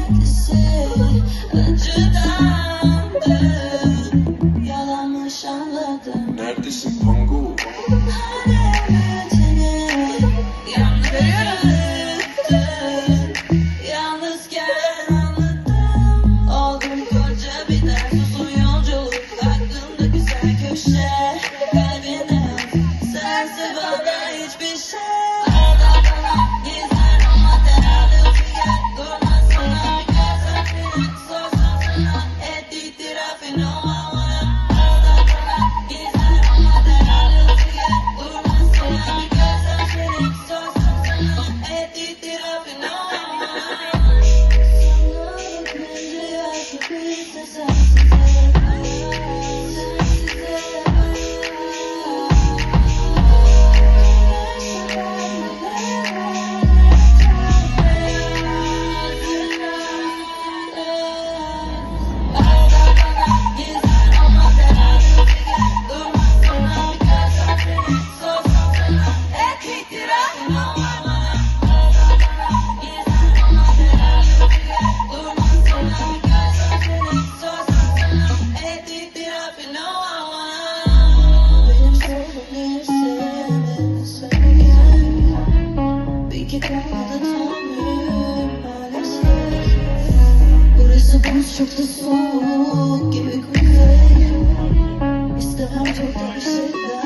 beklese acıdandı. Yalanmış anladım. Neredesin Pangu? Hala teni yalnız bıraktı. Yalnızken anladım. Oldum koca bir ders, uzun yolculuk. Aklımda güzel köşe, kalbine sense bana hiçbir şey. Arada kalan gizler ama değerli fiyer. Durmaz sana birkaç harfini sorsam sana et itirafını o havaya. Arada kalan gizler ama değerli fiyer. Durmaz sana birkaç harfini sorsam sana et itirafını o havaya. Sana bakınca yaşlı bir sensize. Burası buz çok da soğuk gibi kuzey. İstemem çok da bir şey.